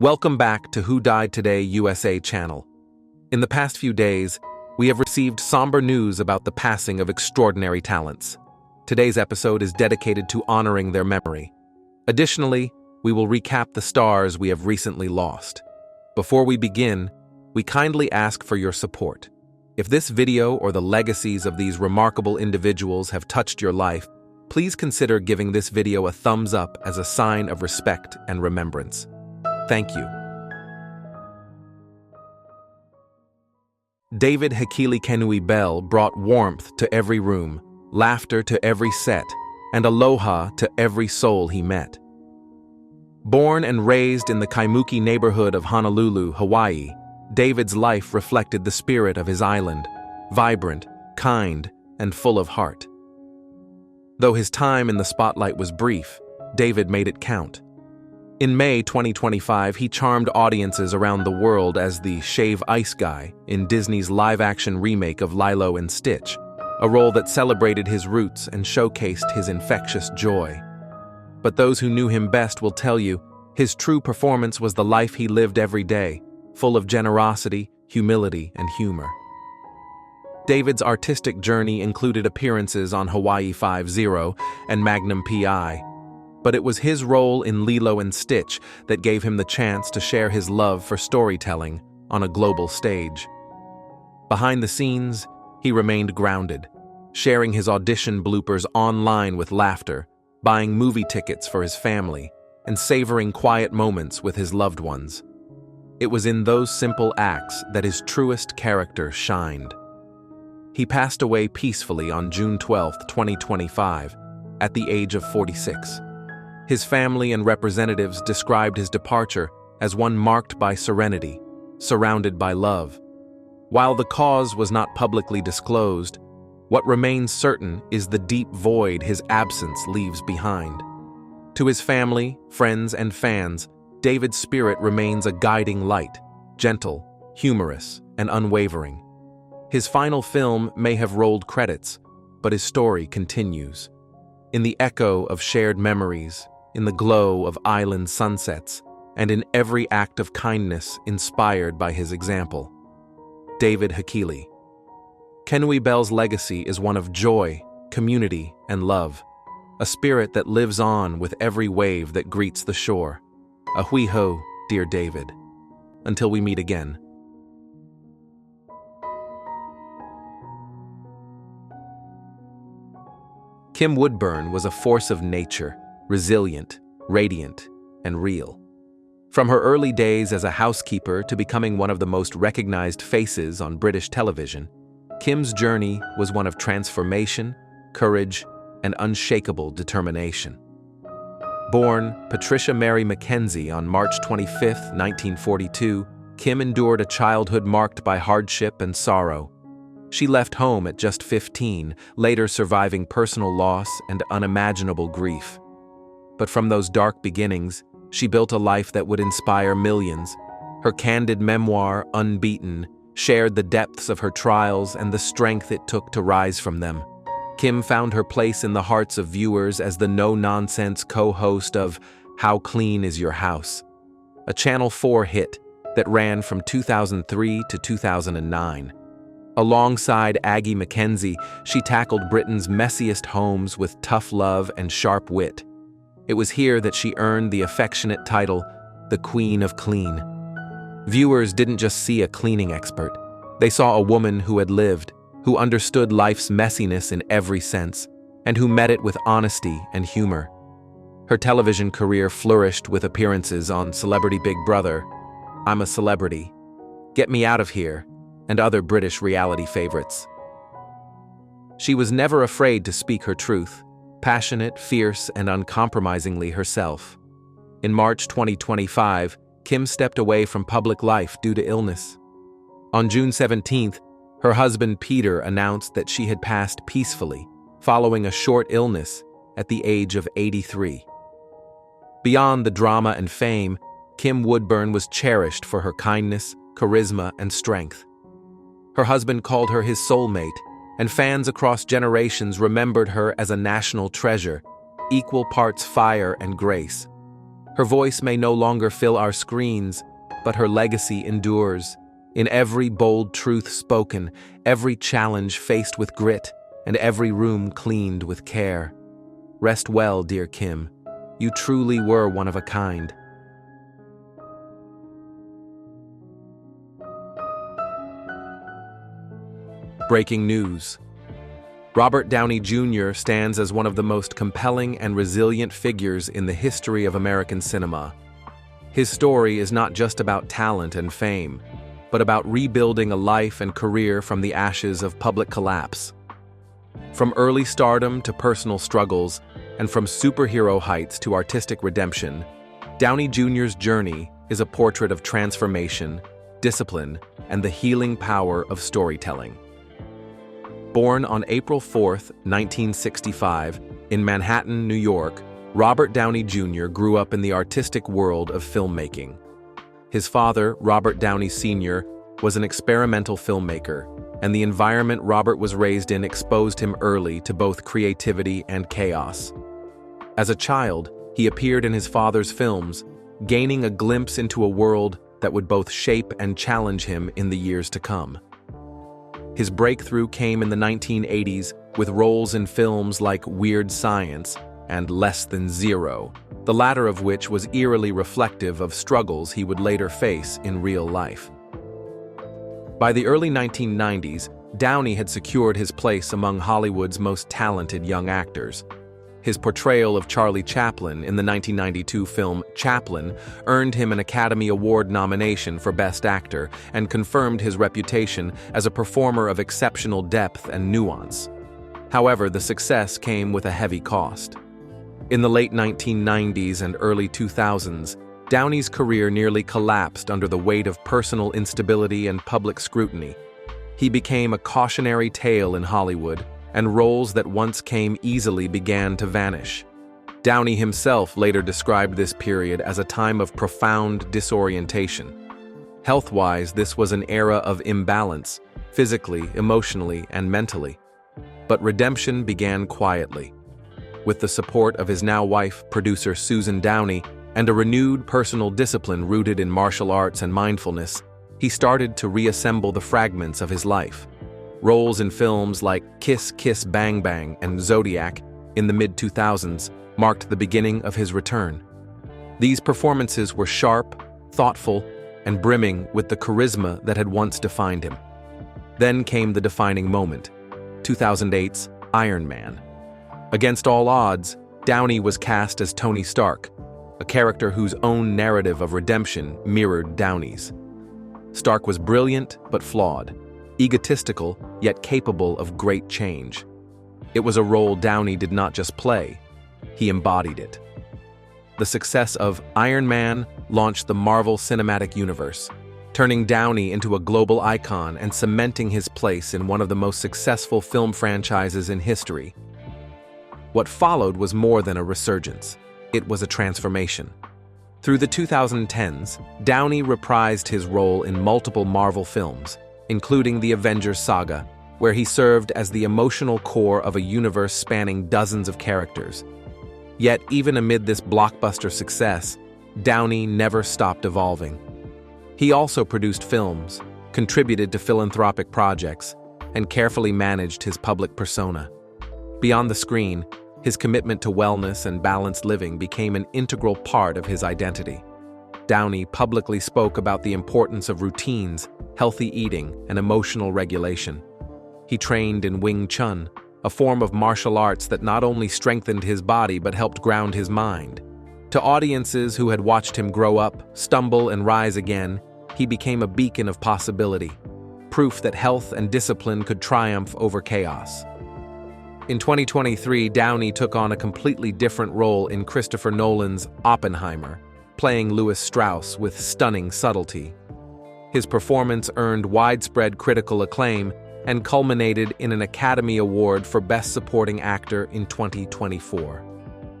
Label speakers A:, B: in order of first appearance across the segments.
A: Welcome back to Who Died Today USA channel. In the past few days, we have received somber news about the passing of extraordinary talents. Today's episode is dedicated to honoring their memory. Additionally, we will recap the stars we have recently lost. Before we begin, we kindly ask for your support. If this video or the legacies of these remarkable individuals have touched your life, please consider giving this video a thumbs up as a sign of respect and remembrance. Thank you. David Hekili Kenui Bell brought warmth to every room, laughter to every set, and aloha to every soul he met. Born and raised in the Kaimuki neighborhood of Honolulu, Hawaii, David's life reflected the spirit of his island, vibrant, kind, and full of heart. Though his time in the spotlight was brief, David made it count. In May 2025, he charmed audiences around the world as the Shave Ice Guy in Disney's live-action remake of Lilo and Stitch, a role that celebrated his roots and showcased his infectious joy. But those who knew him best will tell you, his true performance was the life he lived every day, full of generosity, humility, and humor. David's artistic journey included appearances on Hawaii 5-0 and Magnum P.I., but it was his role in Lilo and Stitch that gave him the chance to share his love for storytelling on a global stage. Behind the scenes, he remained grounded, sharing his audition bloopers online with laughter, buying movie tickets for his family, and savoring quiet moments with his loved ones. It was in those simple acts that his truest character shined. He passed away peacefully on June 12, 2025, at the age of 46. His family and representatives described his departure as one marked by serenity, surrounded by love. While the cause was not publicly disclosed, what remains certain is the deep void his absence leaves behind. To his family, friends, and fans, David's spirit remains a guiding light, gentle, humorous, and unwavering. His final film may have rolled credits, but his story continues. In the echo of shared memories, in the glow of island sunsets, and in every act of kindness inspired by his example. David Hekili. Kenui Bell's legacy is one of joy, community, and love, a spirit that lives on with every wave that greets the shore. A hui ho, dear David. Until we meet again. Kim Woodburn was a force of nature, resilient, radiant, and real. From her early days as a housekeeper to becoming one of the most recognized faces on British television, Kim's journey was one of transformation, courage, and unshakable determination. Born Patricia Mary Mackenzie on March 25, 1942, Kim endured a childhood marked by hardship and sorrow. She left home at just 15, later surviving personal loss and unimaginable grief. But from those dark beginnings, she built a life that would inspire millions. Her candid memoir, Unbeaten, shared the depths of her trials and the strength it took to rise from them. Kim found her place in the hearts of viewers as the no-nonsense co-host of How Clean Is Your House?, a Channel 4 hit that ran from 2003 to 2009. Alongside Aggie Mackenzie, she tackled Britain's messiest homes with tough love and sharp wit. It was here that she earned the affectionate title, the Queen of Clean. Viewers didn't just see a cleaning expert. They saw a woman who had lived, who understood life's messiness in every sense, and who met it with honesty and humor. Her television career flourished with appearances on Celebrity Big Brother, I'm a Celebrity, Get Me Out of Here, and other British reality favorites. She was never afraid to speak her truth, passionate, fierce, and uncompromisingly herself. In March 2025, Kim stepped away from public life due to illness. On June 17th, her husband Peter announced that she had passed peacefully, following a short illness at the age of 83. Beyond the drama and fame, Kim Woodburn was cherished for her kindness, charisma, and strength. Her husband called her his soulmate, and fans across generations remembered her as a national treasure, equal parts fire and grace. Her voice may no longer fill our screens, but her legacy endures. In every bold truth spoken, every challenge faced with grit, and every room cleaned with care. Rest well, dear Kim. You truly were one of a kind. Breaking news. Robert Downey Jr. stands as one of the most compelling and resilient figures in the history of American cinema. His story is not just about talent and fame, but about rebuilding a life and career from the ashes of public collapse. From early stardom to personal struggles, and from superhero heights to artistic redemption, Downey Jr.'s journey is a portrait of transformation, discipline, and the healing power of storytelling. Born on April 4, 1965, in Manhattan, New York, Robert Downey Jr. grew up in the artistic world of filmmaking. His father, Robert Downey Sr., was an experimental filmmaker, and the environment Robert was raised in exposed him early to both creativity and chaos. As a child, he appeared in his father's films, gaining a glimpse into a world that would both shape and challenge him in the years to come. His breakthrough came in the 1980s with roles in films like Weird Science and Less Than Zero, the latter of which was eerily reflective of struggles he would later face in real life. By the early 1990s, Downey had secured his place among Hollywood's most talented young actors. His portrayal of Charlie Chaplin in the 1992 film Chaplin earned him an Academy Award nomination for Best Actor and confirmed his reputation as a performer of exceptional depth and nuance. However, the success came with a heavy cost. In the late 1990s and early 2000s, Downey's career nearly collapsed under the weight of personal instability and public scrutiny. He became a cautionary tale in Hollywood, and roles that once came easily began to vanish. Downey himself later described this period as a time of profound disorientation. Health-wise, this was an era of imbalance, physically, emotionally, and mentally. But redemption began quietly. With the support of his now wife, producer Susan Downey, and a renewed personal discipline rooted in martial arts and mindfulness, he started to reassemble the fragments of his life. Roles in films like Kiss Kiss Bang Bang and Zodiac in the mid-2000s marked the beginning of his return. These performances were sharp, thoughtful, and brimming with the charisma that had once defined him. Then came the defining moment, 2008's Iron Man. Against all odds, Downey was cast as Tony Stark, a character whose own narrative of redemption mirrored Downey's. Stark was brilliant but flawed, egotistical yet capable of great change. It was a role Downey did not just play, he embodied it. The success of Iron Man launched the Marvel Cinematic Universe, turning Downey into a global icon and cementing his place in one of the most successful film franchises in history. What followed was more than a resurgence. It was a transformation. Through the 2010s, Downey reprised his role in multiple Marvel films, including the Avengers saga, where he served as the emotional core of a universe spanning dozens of characters. Yet, even amid this blockbuster success, Downey never stopped evolving. He also produced films, contributed to philanthropic projects, and carefully managed his public persona. Beyond the screen, his commitment to wellness and balanced living became an integral part of his identity. Downey publicly spoke about the importance of routines, healthy eating, and emotional regulation. He trained in Wing Chun, a form of martial arts that not only strengthened his body but helped ground his mind. To audiences who had watched him grow up, stumble, and rise again, he became a beacon of possibility, proof that health and discipline could triumph over chaos. In 2023, Downey took on a completely different role in Christopher Nolan's Oppenheimer, playing Louis Strauss with stunning subtlety. His performance earned widespread critical acclaim and culminated in an Academy Award for Best Supporting Actor in 2024.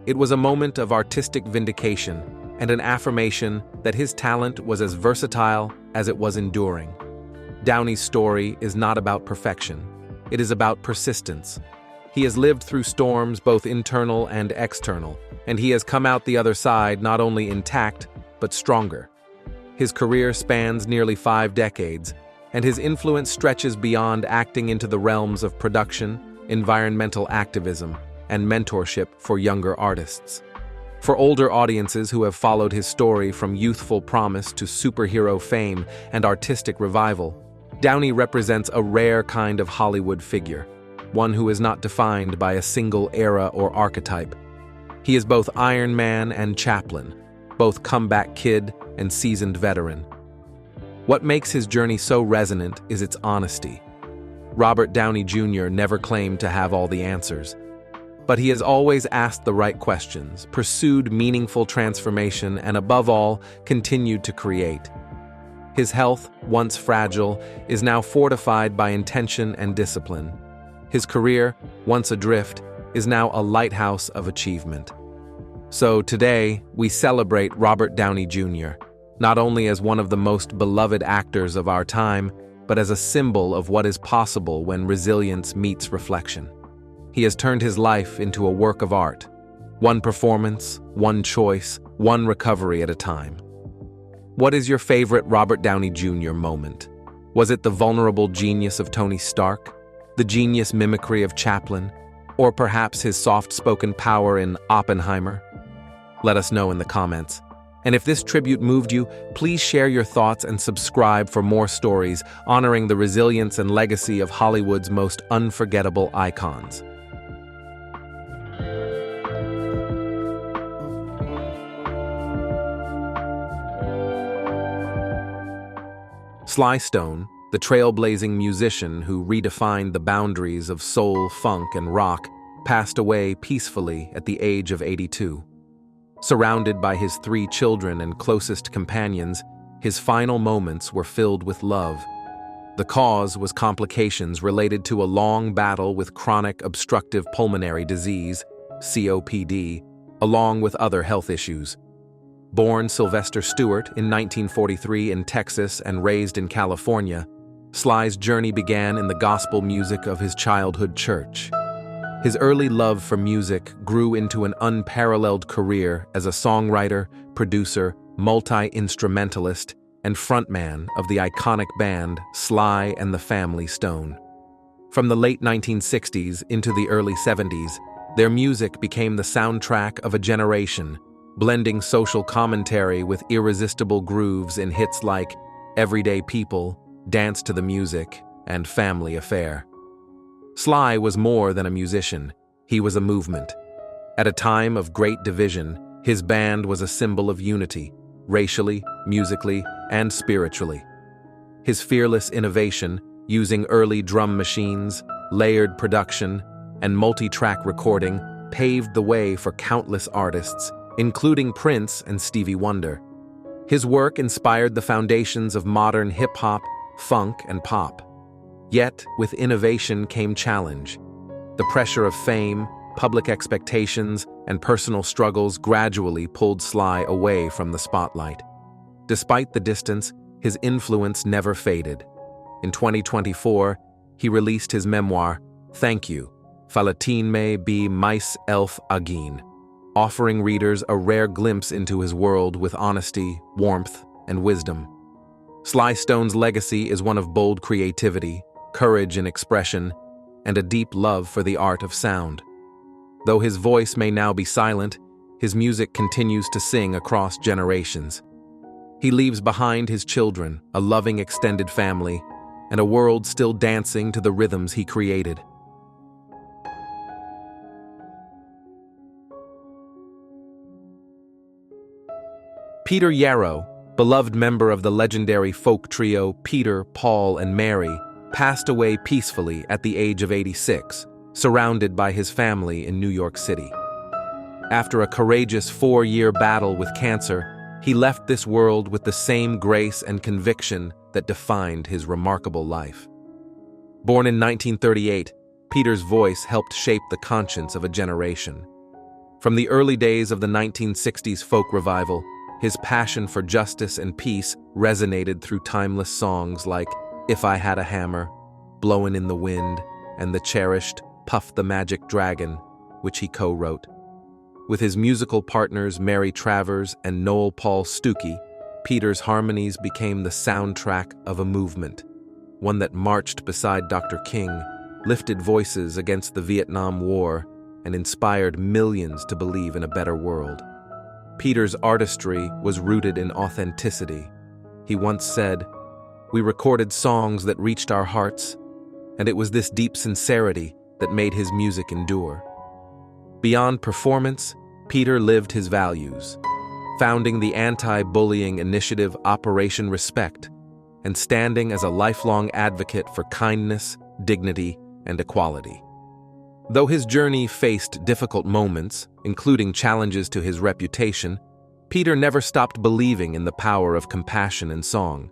A: It was a moment of artistic vindication and an affirmation that his talent was as versatile as it was enduring. Downey's story is not about perfection. It is about persistence. He has lived through storms both internal and external, and he has come out the other side not only intact, but stronger. His career spans nearly 5 decades, and his influence stretches beyond acting into the realms of production, environmental activism, and mentorship for younger artists. For older audiences who have followed his story from youthful promise to superhero fame and artistic revival, Downey represents a rare kind of Hollywood figure, one who is not defined by a single era or archetype. He is both Iron Man and Chaplin, both comeback kid and seasoned veteran. What makes his journey so resonant is its honesty. Robert Downey Jr. never claimed to have all the answers, but he has always asked the right questions, pursued meaningful transformation, and above all, continued to create. His health, once fragile, is now fortified by intention and discipline. His career, once adrift, is now a lighthouse of achievement. So today, we celebrate Robert Downey Jr., not only as one of the most beloved actors of our time, but as a symbol of what is possible when resilience meets reflection. He has turned his life into a work of art, one performance, one choice, one recovery at a time. What is your favorite Robert Downey Jr. moment? Was it the vulnerable genius of Tony Stark, the genius mimicry of Chaplin, or perhaps his soft-spoken power in Oppenheimer? Let us know in the comments. And if this tribute moved you, please share your thoughts and subscribe for more stories honoring the resilience and legacy of Hollywood's most unforgettable icons. Sly Stone, the trailblazing musician who redefined the boundaries of soul, funk, and rock, passed away peacefully at the age of 82. Surrounded by his 3 children and closest companions, his final moments were filled with love. The cause was complications related to a long battle with chronic obstructive pulmonary disease, COPD, along with other health issues. Born Sylvester Stewart in 1943 in Texas and raised in California, Sly's journey began in the gospel music of his childhood church. His early love for music grew into an unparalleled career as a songwriter, producer, multi-instrumentalist, and frontman of the iconic band Sly and the Family Stone. From the late 1960s into the early 70s, their music became the soundtrack of a generation, blending social commentary with irresistible grooves in hits like Everyday People, Dance to the Music, and Family Affair. Sly was more than a musician, he was a movement. At a time of great division, his band was a symbol of unity, racially, musically, and spiritually. His fearless innovation, using early drum machines, layered production, and multi-track recording, paved the way for countless artists, including Prince and Stevie Wonder. His work inspired the foundations of modern hip-hop, funk, and pop. Yet, with innovation came challenge. The pressure of fame, public expectations, and personal struggles gradually pulled Sly away from the spotlight. Despite the distance, his influence never faded. In 2024, he released his memoir, Thank You, Falatin me bi mais elf agin, offering readers a rare glimpse into his world with honesty, warmth, and wisdom. Sly Stone's legacy is one of bold creativity, courage in expression, and a deep love for the art of sound. Though his voice may now be silent, his music continues to sing across generations. He leaves behind his children, a loving extended family, and a world still dancing to the rhythms he created. Peter Yarrow, beloved member of the legendary folk trio Peter, Paul, and Mary, passed away peacefully at the age of 86, surrounded by his family in New York City. After a courageous 4-year battle with cancer, he left this world with the same grace and conviction that defined his remarkable life. Born in 1938, Peter's voice helped shape the conscience of a generation. From the early days of the 1960s folk revival, his passion for justice and peace resonated through timeless songs like If I Had a Hammer, Blowin' in the Wind, and the cherished Puff the Magic Dragon, which he co-wrote. With his musical partners Mary Travers and Noel Paul Stookey, Peter's harmonies became the soundtrack of a movement, one that marched beside Dr. King, lifted voices against the Vietnam War, and inspired millions to believe in a better world. Peter's artistry was rooted in authenticity. He once said, "We recorded songs that reached our hearts, and it was this deep sincerity that made his music endure." Beyond performance, Peter lived his values, founding the anti-bullying initiative Operation Respect and standing as a lifelong advocate for kindness, dignity, and equality. Though his journey faced difficult moments, including challenges to his reputation, Peter never stopped believing in the power of compassion and song.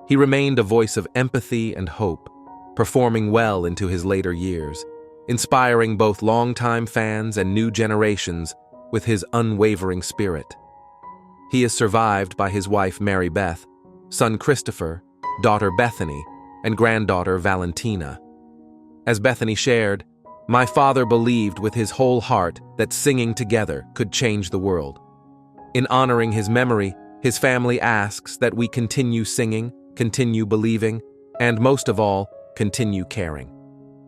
A: He remained a voice of empathy and hope, performing well into his later years, inspiring both longtime fans and new generations with his unwavering spirit. He is survived by his wife Mary Beth, son Christopher, daughter Bethany, and granddaughter Valentina. As Bethany shared, "My father believed with his whole heart that singing together could change the world." In honoring his memory, his family asks that we continue singing, continue believing, and most of all, continue caring.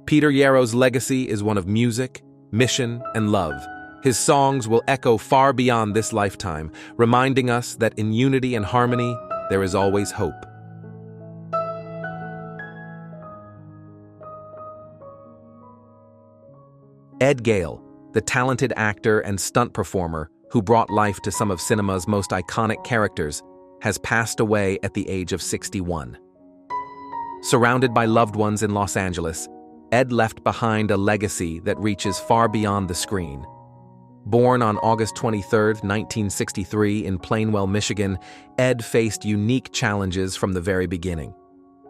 A: Peter Yarrow's legacy is one of music, mission, and love. His songs will echo far beyond this lifetime, reminding us that in unity and harmony, there is always hope. Ed Gale, the talented actor and stunt performer who brought life to some of cinema's most iconic characters, has passed away at the age of 61. Surrounded by loved ones in Los Angeles, Ed left behind a legacy that reaches far beyond the screen. Born on August 23, 1963 in Plainwell, Michigan, Ed faced unique challenges from the very beginning.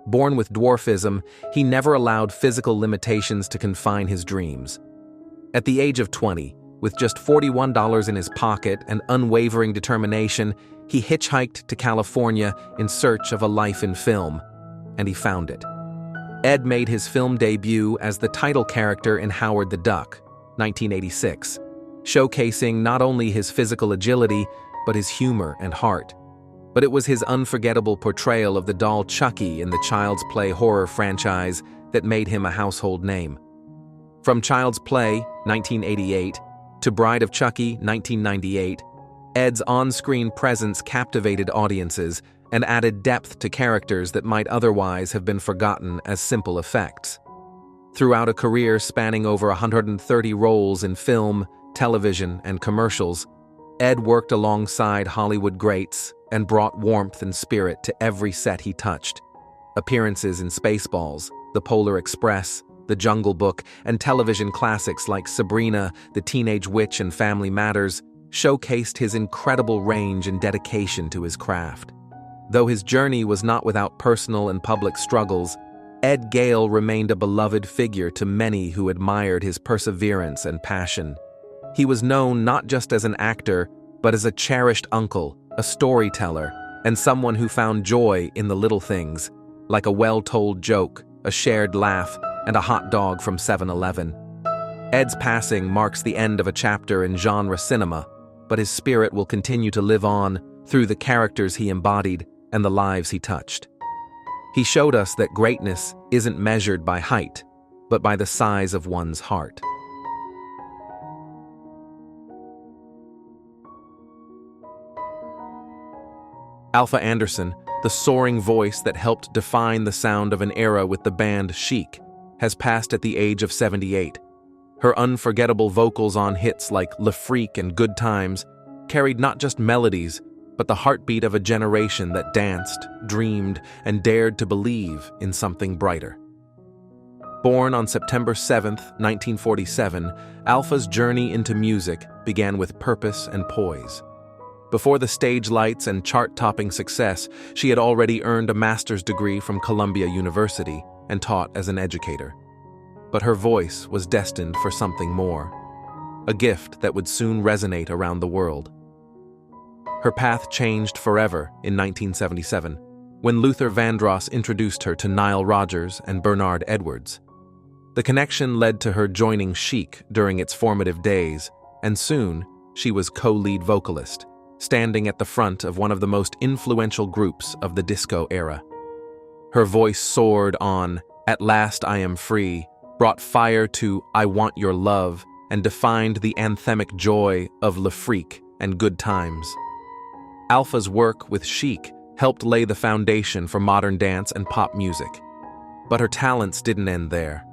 A: Born with dwarfism, he never allowed physical limitations to confine his dreams. At the age of 20, with just $41 in his pocket and unwavering determination, he hitchhiked to California in search of a life in film, and he found it. Ed made his film debut as the title character in Howard the Duck, 1986, showcasing not only his physical agility, but his humor and heart. But it was his unforgettable portrayal of the doll Chucky in the Child's Play horror franchise that made him a household name. From Child's Play, 1988, to Bride of Chucky, 1998, Ed's on-screen presence captivated audiences and added depth to characters that might otherwise have been forgotten as simple effects. Throughout a career spanning over 130 roles in film, television, and commercials, Ed worked alongside Hollywood greats and brought warmth and spirit to every set he touched. Appearances in Spaceballs, The Polar Express, The Jungle Book, and television classics like Sabrina, The Teenage Witch, and Family Matters showcased his incredible range and dedication to his craft. Though his journey was not without personal and public struggles, Ed Gale remained a beloved figure to many who admired his perseverance and passion. He was known not just as an actor, but as a cherished uncle, a storyteller, and someone who found joy in the little things, like a well-told joke, a shared laugh, and a hot dog from 7-Eleven. Ed's passing marks the end of a chapter in genre cinema, but his spirit will continue to live on through the characters he embodied and the lives he touched. He showed us that greatness isn't measured by height, but by the size of one's heart. Alfa Anderson, the soaring voice that helped define the sound of an era with the band Chic, has passed at the age of 78. Her unforgettable vocals on hits like Le Freak and Good Times carried not just melodies, but the heartbeat of a generation that danced, dreamed, and dared to believe in something brighter. Born on September 7, 1947, Alfa's journey into music began with purpose and poise. Before the stage lights and chart-topping success, she had already earned a master's degree from Columbia University and taught as an educator. But her voice was destined for something more, a gift that would soon resonate around the world. Her path changed forever in 1977, when Luther Vandross introduced her to Nile Rodgers and Bernard Edwards. The connection led to her joining Chic during its formative days, and soon, she was co-lead vocalist, standing at the front of one of the most influential groups of the disco era. Her voice soared on "At Last I Am Free," brought fire to "I Want Your Love," and defined the anthemic joy of Le Freak and Good Times. Alfa's work with Chic helped lay the foundation for modern dance and pop music. But her talents didn't end there.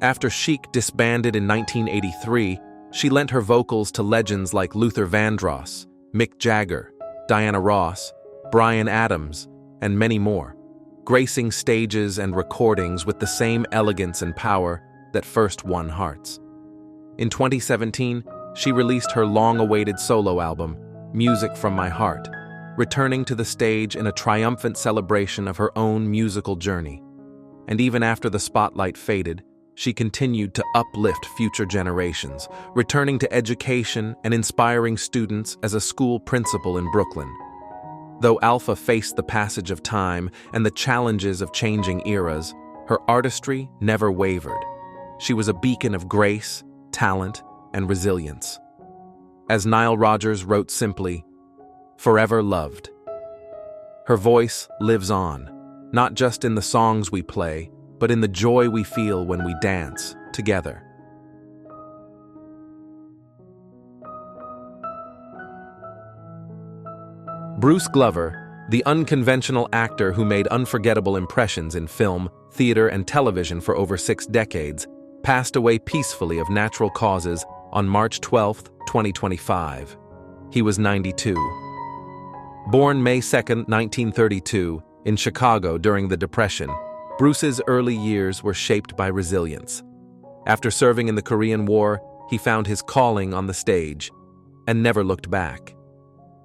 A: After Chic disbanded in 1983, she lent her vocals to legends like Luther Vandross, Mick Jagger, Diana Ross, Bryan Adams, and many more, gracing stages and recordings with the same elegance and power that first won hearts. In 2017, she released her long-awaited solo album, Music from My Heart, returning to the stage in a triumphant celebration of her own musical journey. And even after the spotlight faded, she continued to uplift future generations, returning to education and inspiring students as a school principal in Brooklyn. Though Alfa faced the passage of time and the challenges of changing eras, her artistry never wavered. She was a beacon of grace, talent, and resilience. As Nile Rodgers wrote simply, "Forever loved." Her voice lives on, not just in the songs we play, but in the joy we feel when we dance together. Bruce Glover, the unconventional actor who made unforgettable impressions in film, theater, and television for over 6 decades, passed away peacefully of natural causes on March 12, 2025. He was 92. Born May 2, 1932, in Chicago during the Depression, Bruce's early years were shaped by resilience. After serving in the Korean War, he found his calling on the stage and never looked back.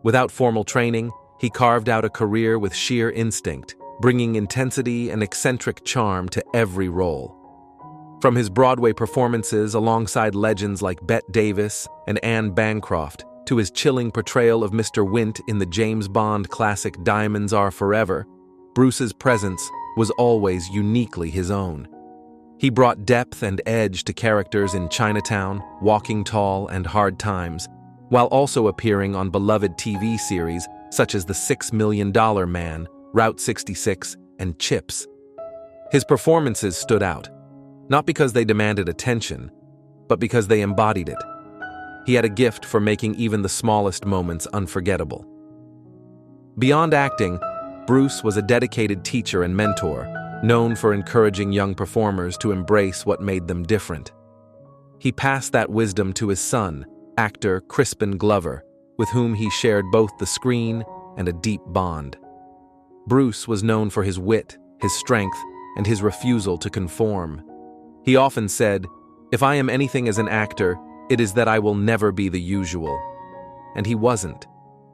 A: Without formal training, he carved out a career with sheer instinct, bringing intensity and eccentric charm to every role. From his Broadway performances alongside legends like Bette Davis and Anne Bancroft, to his chilling portrayal of Mr. Wint in the James Bond classic Diamonds Are Forever, Bruce's presence was always uniquely his own. He brought depth and edge to characters in Chinatown, Walking Tall, and Hard Times, while also appearing on beloved TV series such as The $6 Million Man, Route 66, and Chips. His performances stood out, not because they demanded attention, but because they embodied it. He had a gift for making even the smallest moments unforgettable. Beyond acting, Bruce was a dedicated teacher and mentor, known for encouraging young performers to embrace what made them different. He passed that wisdom to his son, actor Crispin Glover, with whom he shared both the screen and a deep bond. Bruce was known for his wit, his strength, and his refusal to conform. He often said, "If I am anything as an actor, it is that I will never be the usual." And he wasn't.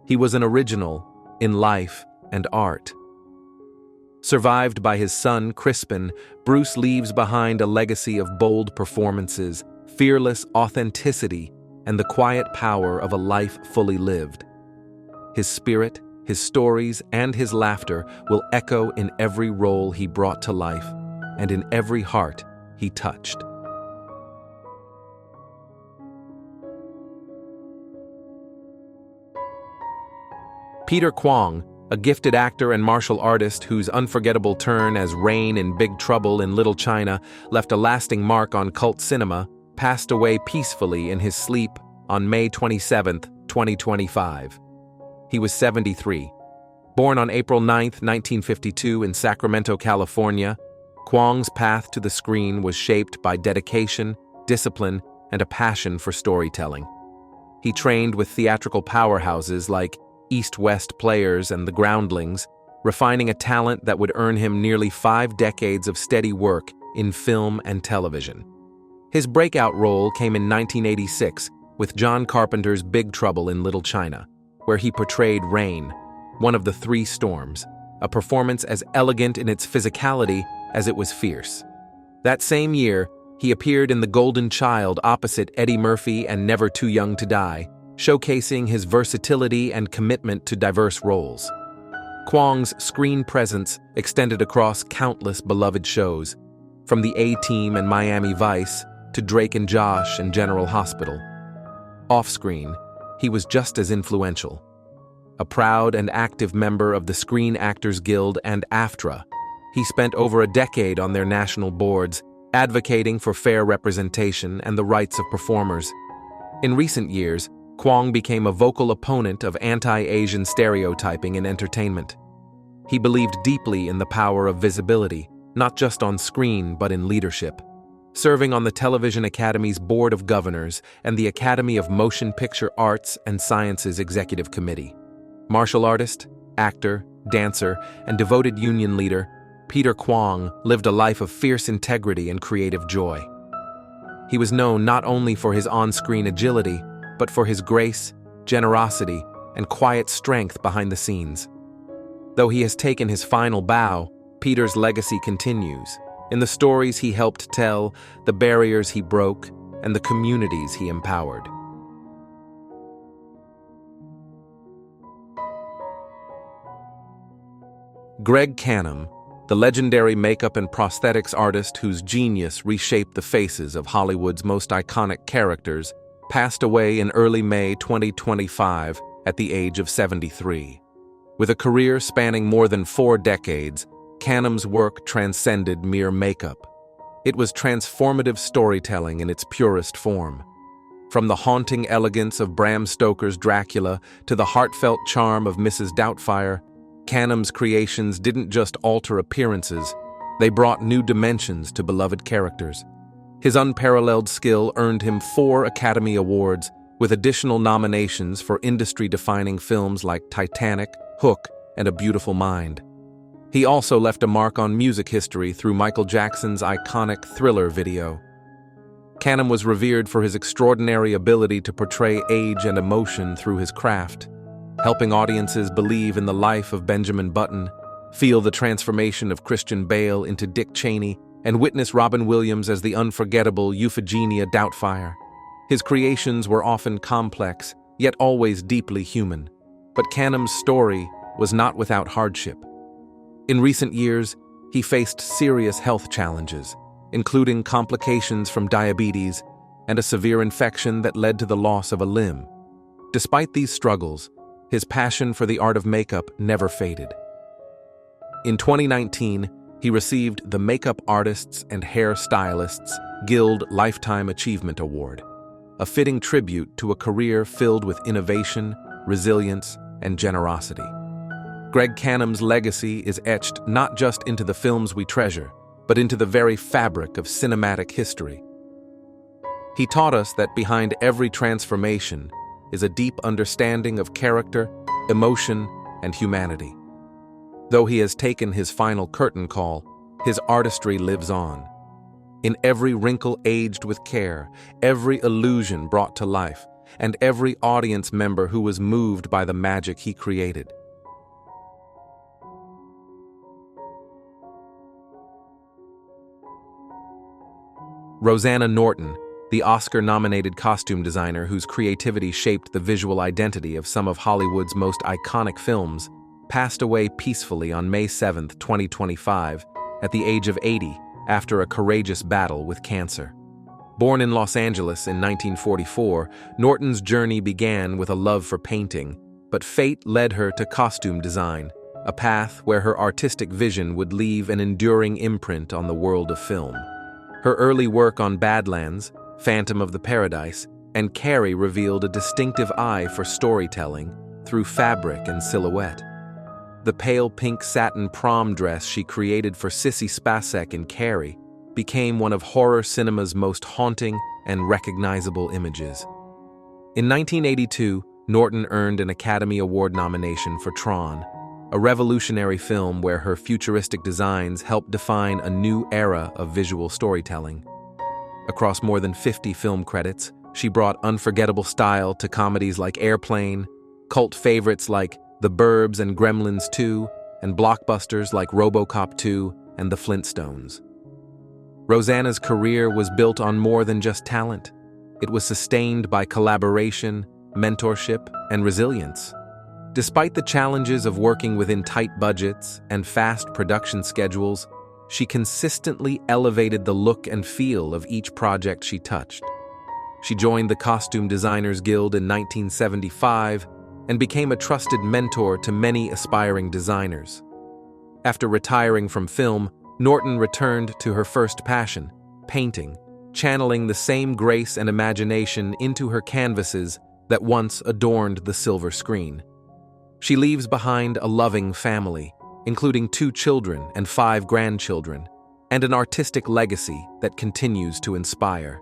A: He was an original in life and art. Survived by his son, Crispin, Bruce leaves behind a legacy of bold performances, fearless authenticity, and the quiet power of a life fully lived. His spirit, his stories, and his laughter will echo in every role he brought to life and in every heart he touched. Peter Kuang, a gifted actor and martial artist whose unforgettable turn as Rain in Big Trouble in Little China left a lasting mark on cult cinema, passed away peacefully in his sleep on May 27, 2025. He was 73. Born on April 9, 1952 in Sacramento, California, Kuang's path to the screen was shaped by dedication, discipline, and a passion for storytelling. He trained with theatrical powerhouses like East-West Players and The Groundlings, refining a talent that would earn him nearly 5 decades of steady work in film and television. His breakout role came in 1986 with John Carpenter's Big Trouble in Little China, where he portrayed Rain, one of the 3 storms, a performance as elegant in its physicality as it was fierce. That same year, he appeared in The Golden Child opposite Eddie Murphy and Never Too Young to Die, showcasing his versatility and commitment to diverse roles. Kuang's screen presence extended across countless beloved shows, from The A-Team and Miami Vice to Drake and Josh and General Hospital. Off-screen, he was just as influential. A proud and active member of the Screen Actors Guild and AFTRA, he spent over a decade on their national boards, advocating for fair representation and the rights of performers. In recent years, Kuang became a vocal opponent of anti-Asian stereotyping in entertainment. He believed deeply in the power of visibility, not just on screen but in leadership. Serving on the Television Academy's Board of Governors and the Academy of Motion Picture Arts and Sciences Executive Committee. Martial artist, actor, dancer, and devoted union leader, Peter Kuang lived a life of fierce integrity and creative joy. He was known not only for his on-screen agility, but for his grace, generosity, and quiet strength behind the scenes. Though he has taken his final bow, Peter's legacy continues, in the stories he helped tell, the barriers he broke, and the communities he empowered. Greg Canam, the legendary makeup and prosthetics artist whose genius reshaped the faces of Hollywood's most iconic characters, passed away in early May 2025 at the age of 73. With a career spanning more than 4 decades, Canam's work transcended mere makeup. It was transformative storytelling in its purest form. From the haunting elegance of Bram Stoker's Dracula to the heartfelt charm of Mrs. Doubtfire, Canam's creations didn't just alter appearances, they brought new dimensions to beloved characters. His unparalleled skill earned him 4 Academy Awards, with additional nominations for industry-defining films like Titanic, Hook, and A Beautiful Mind. He also left a mark on music history through Michael Jackson's iconic Thriller video. Canam was revered for his extraordinary ability to portray age and emotion through his craft, helping audiences believe in the life of Benjamin Button, feel the transformation of Christian Bale into Dick Cheney, and witness Robin Williams as the unforgettable Euphigenia Doubtfire. His creations were often complex, yet always deeply human. But Canam's story was not without hardship. In recent years, he faced serious health challenges, including complications from diabetes and a severe infection that led to the loss of a limb. Despite these struggles, his passion for the art of makeup never faded. In 2019, he received the Makeup Artists and Hair Stylists Guild Lifetime Achievement Award, a fitting tribute to a career filled with innovation, resilience, and generosity. Greg Canam's legacy is etched not just into the films we treasure, but into the very fabric of cinematic history. He taught us that behind every transformation is a deep understanding of character, emotion, and humanity. Though he has taken his final curtain call, his artistry lives on. In every wrinkle aged with care, every illusion brought to life, and every audience member who was moved by the magic he created. Rosanna Norton, the Oscar-nominated costume designer whose creativity shaped the visual identity of some of Hollywood's most iconic films, passed away peacefully on May 7, 2025, at the age of 80 after a courageous battle with cancer. Born in Los Angeles in 1944, Norton's journey began with a love for painting, but fate led her to costume design, a path where her artistic vision would leave an enduring imprint on the world of film. Her early work on Badlands, Phantom of the Paradise, and Carrie revealed a distinctive eye for storytelling through fabric and silhouette. The pale pink satin prom dress she created for Sissy Spacek in Carrie became one of horror cinema's most haunting and recognizable images. In 1982, Norton earned an Academy Award nomination for Tron, a revolutionary film where her futuristic designs helped define a new era of visual storytelling. Across more than 50 film credits, she brought unforgettable style to comedies like Airplane, cult favorites like The Burbs and Gremlins 2, and blockbusters like RoboCop 2 and The Flintstones. Rosanna's career was built on more than just talent. It was sustained by collaboration, mentorship, and resilience. Despite the challenges of working within tight budgets and fast production schedules, she consistently elevated the look and feel of each project she touched. She joined the Costume Designers Guild in 1975 and became a trusted mentor to many aspiring designers. After retiring from film, Norton returned to her first passion, painting, channeling the same grace and imagination into her canvases that once adorned the silver screen. She leaves behind a loving family, including 2 children and 5 grandchildren, and an artistic legacy that continues to inspire.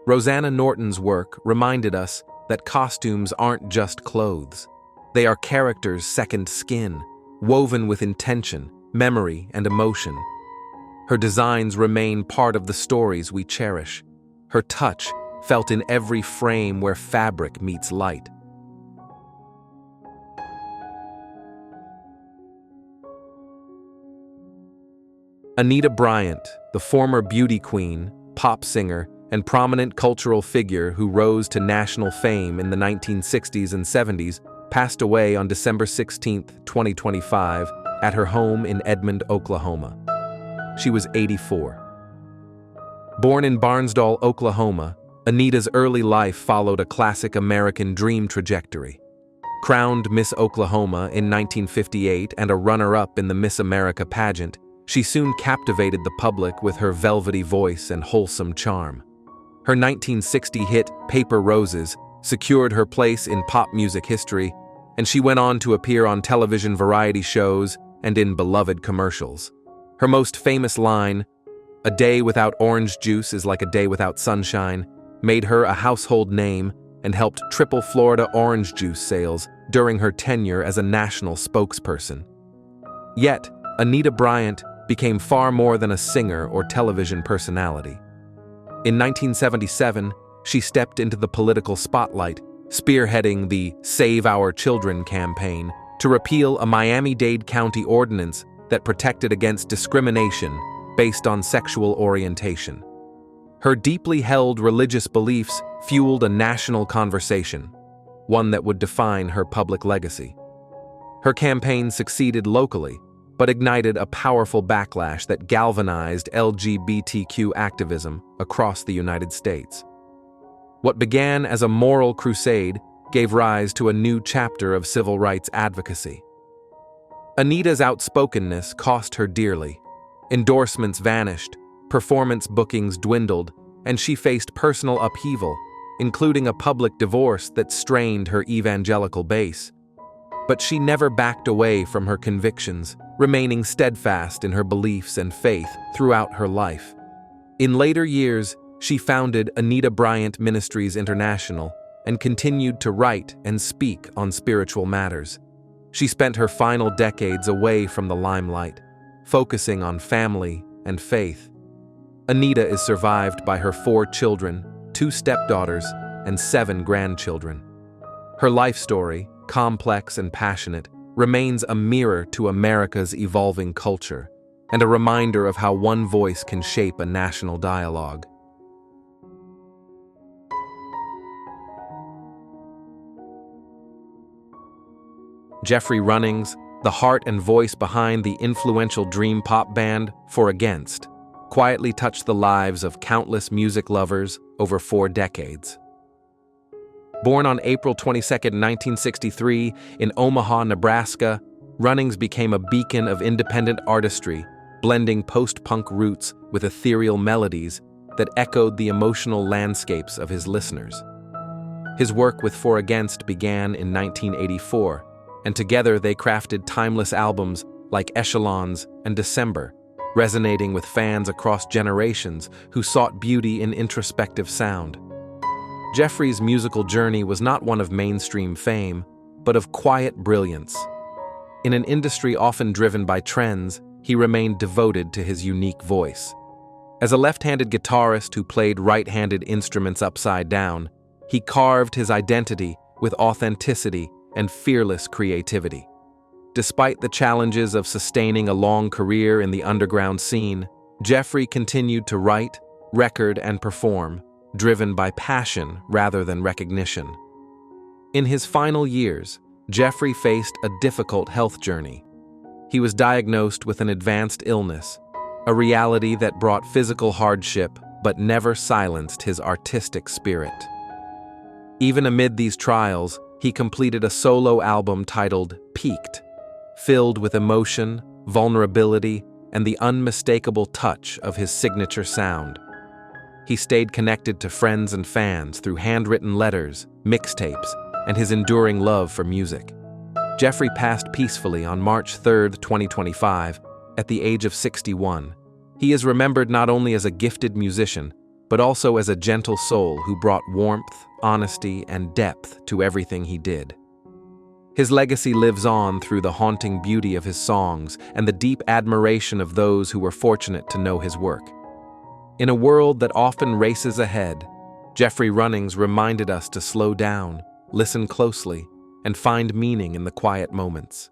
A: Rosanna Norton's work reminded us that costumes aren't just clothes. They are characters' second skin, woven with intention, memory, and emotion. Her designs remain part of the stories we cherish. Her touch felt in every frame where fabric meets light. Anita Bryant, the former beauty queen, pop singer, and prominent cultural figure who rose to national fame in the 1960s and 70s, passed away on December 16, 2025, at her home in Edmond, Oklahoma. She was 84. Born in Barnsdall, Oklahoma, Anita's early life followed a classic American dream trajectory. Crowned Miss Oklahoma in 1958 and a runner-up in the Miss America pageant, she soon captivated the public with her velvety voice and wholesome charm. Her 1960 hit, Paper Roses, secured her place in pop music history, and she went on to appear on television variety shows and in beloved commercials. Her most famous line, "A day without orange juice is like a day without sunshine," made her a household name and helped triple Florida orange juice sales during her tenure as a national spokesperson. Yet, Anita Bryant became far more than a singer or television personality. In 1977, she stepped into the political spotlight, spearheading the Save Our Children campaign to repeal a Miami-Dade County ordinance that protected against discrimination based on sexual orientation. Her deeply held religious beliefs fueled a national conversation, one that would define her public legacy. Her campaign succeeded locally, but ignited a powerful backlash that galvanized LGBTQ activism across the United States. What began as a moral crusade gave rise to a new chapter of civil rights advocacy. Anita's outspokenness cost her dearly. Endorsements vanished, performance bookings dwindled, and she faced personal upheaval, including a public divorce that strained her evangelical base. But she never backed away from her convictions, remaining steadfast in her beliefs and faith throughout her life. In later years, she founded Anita Bryant Ministries International and continued to write and speak on spiritual matters. She spent her final decades away from the limelight, focusing on family and faith. Anita is survived by her 4 children, 2 stepdaughters, and 7 grandchildren. Her life story, complex and passionate, remains a mirror to America's evolving culture and a reminder of how one voice can shape a national dialogue. Jeffrey Runnings, the heart and voice behind the influential dream pop band For Against, quietly touched the lives of countless music lovers over 4 decades. Born on April 22, 1963, in Omaha, Nebraska, Runnings became a beacon of independent artistry, blending post-punk roots with ethereal melodies that echoed the emotional landscapes of his listeners. His work with For Against began in 1984, and together they crafted timeless albums like Echelons and December, resonating with fans across generations who sought beauty in introspective sound. Jeffrey's musical journey was not one of mainstream fame, but of quiet brilliance. In an industry often driven by trends, he remained devoted to his unique voice. As a left-handed guitarist who played right-handed instruments upside down, he carved his identity with authenticity and fearless creativity. Despite the challenges of sustaining a long career in the underground scene, Jeffrey continued to write, record, and perform, driven by passion rather than recognition. In his final years, Jeffrey faced a difficult health journey. He was diagnosed with an advanced illness, a reality that brought physical hardship but never silenced his artistic spirit. Even amid these trials, he completed a solo album titled Peaked, filled with emotion, vulnerability, and the unmistakable touch of his signature sound. He stayed connected to friends and fans through handwritten letters, mixtapes, and his enduring love for music. Jeffrey passed peacefully on March 3, 2025, at the age of 61. He is remembered not only as a gifted musician, but also as a gentle soul who brought warmth, honesty, and depth to everything he did. His legacy lives on through the haunting beauty of his songs and the deep admiration of those who were fortunate to know his work. In a world that often races ahead, Jeffrey Runnings reminded us to slow down, listen closely, and find meaning in the quiet moments.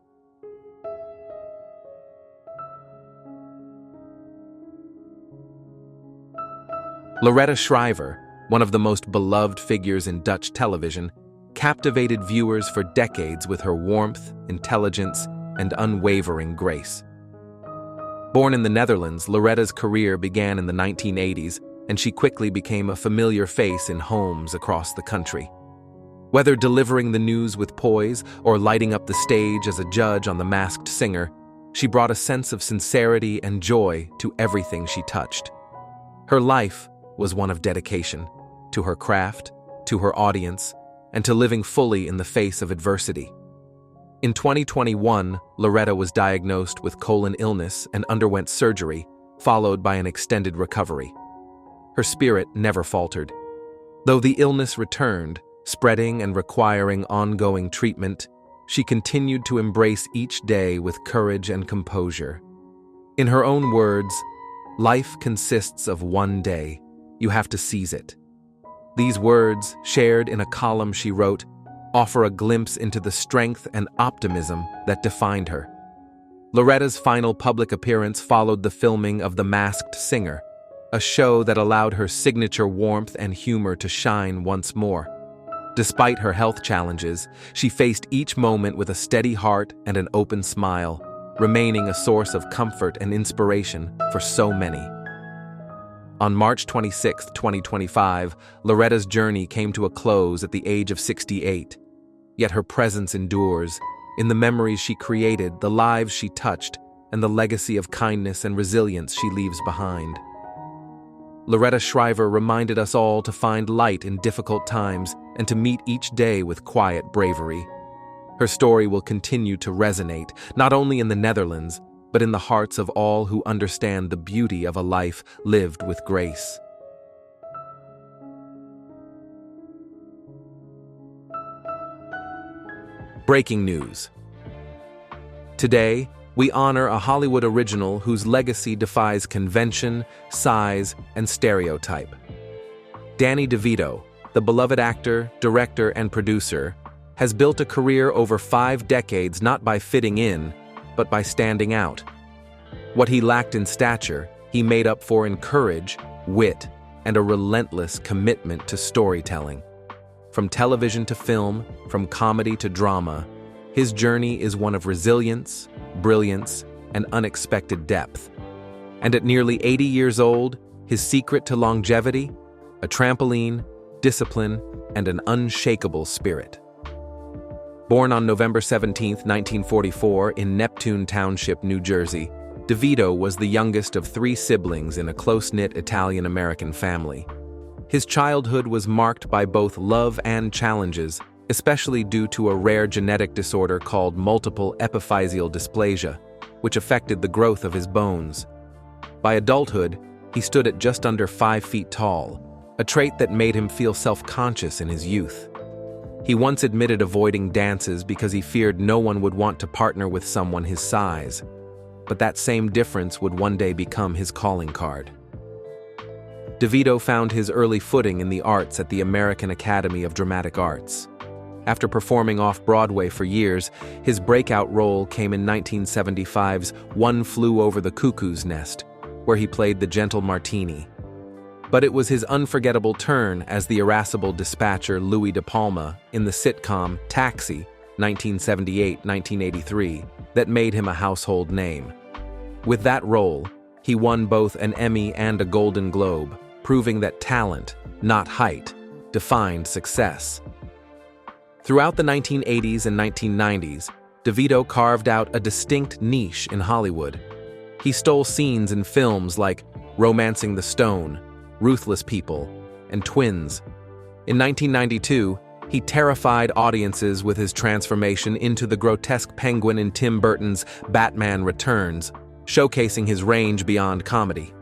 A: Loretta Shrivever, one of the most beloved figures in Dutch television, captivated viewers for decades with her warmth, intelligence, and unwavering grace. Born in the Netherlands, Loretta's career began in the 1980s, and she quickly became a familiar face in homes across the country. Whether delivering the news with poise or lighting up the stage as a judge on The Masked Singer, she brought a sense of sincerity and joy to everything she touched. Her life was one of dedication to her craft, to her audience, and to living fully in the face of adversity. In 2021, Loretta was diagnosed with colon illness and underwent surgery, followed by an extended recovery. Her spirit never faltered. Though the illness returned, spreading and requiring ongoing treatment, she continued to embrace each day with courage and composure. In her own words, "Life consists of one day. You have to seize it." These words, shared in a column she wrote, offer a glimpse into the strength and optimism that defined her. Loretta's final public appearance followed the filming of The Masked Singer, a show that allowed her signature warmth and humor to shine once more. Despite her health challenges, she faced each moment with a steady heart and an open smile, remaining a source of comfort and inspiration for so many. On March 26, 2025, Loretta's journey came to a close at the age of 68. Yet her presence endures, in the memories she created, the lives she touched, and the legacy of kindness and resilience she leaves behind. Loretta Shrivever reminded us all to find light in difficult times and to meet each day with quiet bravery. Her story will continue to resonate, not only in the Netherlands, but in the hearts of all who understand the beauty of a life lived with grace. Breaking news. Today, we honor a Hollywood original whose legacy defies convention, size, and stereotype. Danny DeVito, the beloved actor, director, and producer, has built a career over 5 decades not by fitting in, but by standing out. What he lacked in stature, he made up for in courage, wit, and a relentless commitment to storytelling. From television to film, from comedy to drama, his journey is one of resilience, brilliance, and unexpected depth. And at nearly 80 years old, his secret to longevity? A trampoline, discipline, and an unshakable spirit. Born on November 17, 1944, in Neptune Township, New Jersey, DeVito was the youngest of 3 siblings in a close-knit Italian-American family. His childhood was marked by both love and challenges, especially due to a rare genetic disorder called multiple epiphyseal dysplasia, which affected the growth of his bones. By adulthood, he stood at just under 5 feet tall, a trait that made him feel self-conscious in his youth. He once admitted avoiding dances because he feared no one would want to partner with someone his size, but that same difference would one day become his calling card. DeVito found his early footing in the arts at the American Academy of Dramatic Arts. After performing off-Broadway for years, his breakout role came in 1975's One Flew Over the Cuckoo's Nest, where he played the gentle Martini. But it was his unforgettable turn as the irascible dispatcher Louis De Palma in the sitcom Taxi, 1978-1983, that made him a household name. With that role, he won both an Emmy and a Golden Globe, proving that talent, not height, defined success. Throughout the 1980s and 1990s, DeVito carved out a distinct niche in Hollywood. He stole scenes in films like Romancing the Stone, Ruthless People, and Twins. In 1992, he terrified audiences with his transformation into the grotesque penguin in Tim Burton's Batman Returns, showcasing his range beyond comedy.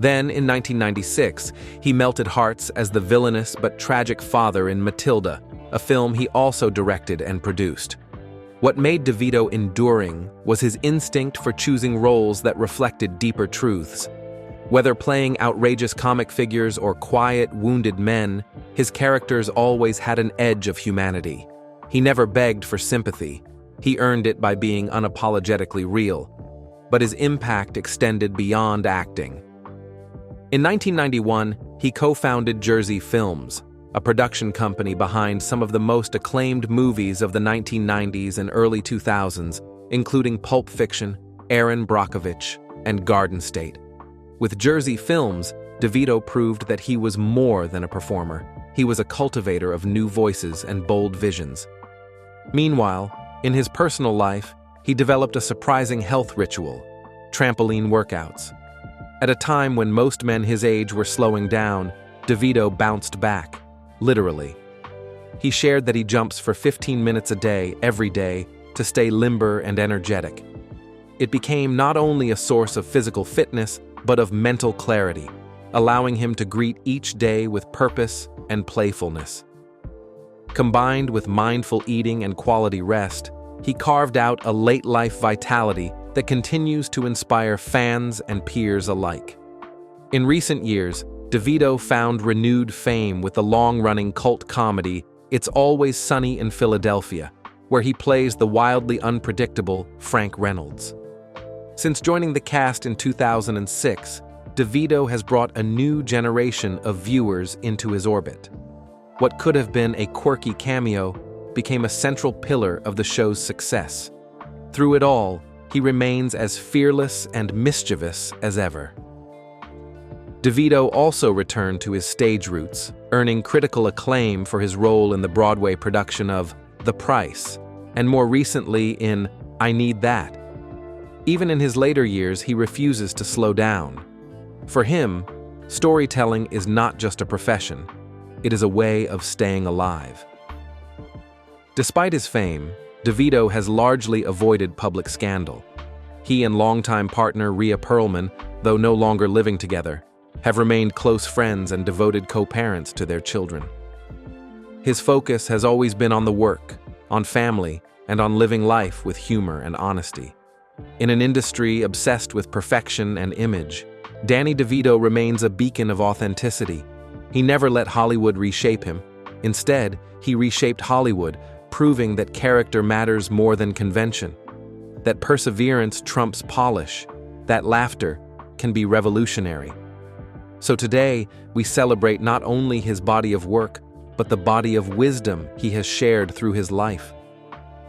A: Then, in 1996, he melted hearts as the villainous but tragic father in Matilda, a film he also directed and produced. What made DeVito enduring was his instinct for choosing roles that reflected deeper truths. Whether playing outrageous comic figures or quiet, wounded men, his characters always had an edge of humanity. He never begged for sympathy. He earned it by being unapologetically real. But his impact extended beyond acting. In 1991, he co-founded Jersey Films, a production company behind some of the most acclaimed movies of the 1990s and early 2000s, including Pulp Fiction, Erin Brockovich, and Garden State. With Jersey Films, DeVito proved that he was more than a performer. He was a cultivator of new voices and bold visions. Meanwhile, in his personal life, he developed a surprising health ritual: trampoline workouts. At a time when most men his age were slowing down, DeVito bounced back, literally. He shared that he jumps for 15 minutes a day, every day, to stay limber and energetic. It became not only a source of physical fitness, but of mental clarity, allowing him to greet each day with purpose and playfulness. Combined with mindful eating and quality rest, he carved out a late-life vitality that continues to inspire fans and peers alike. In recent years, DeVito found renewed fame with the long-running cult comedy It's Always Sunny in Philadelphia, where he plays the wildly unpredictable Frank Reynolds. Since joining the cast in 2006, DeVito has brought a new generation of viewers into his orbit. What could have been a quirky cameo became a central pillar of the show's success. Through it all, he remains as fearless and mischievous as ever. DeVito also returned to his stage roots, earning critical acclaim for his role in the Broadway production of The Price, and more recently in I Need That. Even in his later years, he refuses to slow down. For him, storytelling is not just a profession, it is a way of staying alive. Despite his fame, DeVito has largely avoided public scandal. He and longtime partner Rhea Perlman, though no longer living together, have remained close friends and devoted co-parents to their children. His focus has always been on the work, on family, and on living life with humor and honesty. In an industry obsessed with perfection and image, Danny DeVito remains a beacon of authenticity. He never let Hollywood reshape him. Instead, he reshaped Hollywood, proving that character matters more than convention, that perseverance trumps polish, that laughter can be revolutionary. So today, we celebrate not only his body of work, but the body of wisdom he has shared through his life.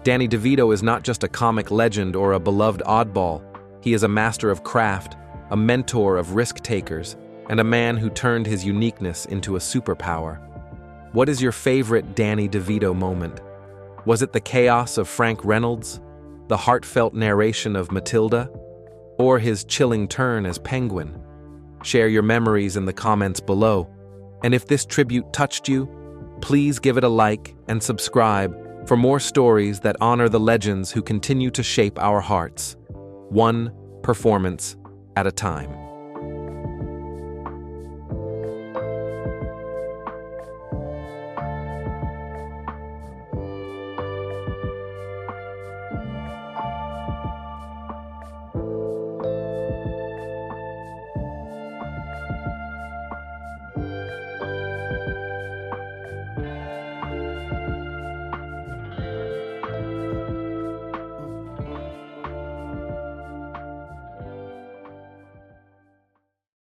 A: Danny DeVito is not just a comic legend or a beloved oddball. He is a master of craft, a mentor of risk-takers, and a man who turned his uniqueness into a superpower. What is your favorite Danny DeVito moment? Was it the chaos of Frank Reynolds, the heartfelt narration of Matilda, or his chilling turn as Penguin? Share your memories in the comments below. And if this tribute touched you, please give it a like and subscribe for more stories that honor the legends who continue to shape our hearts, one performance at a time.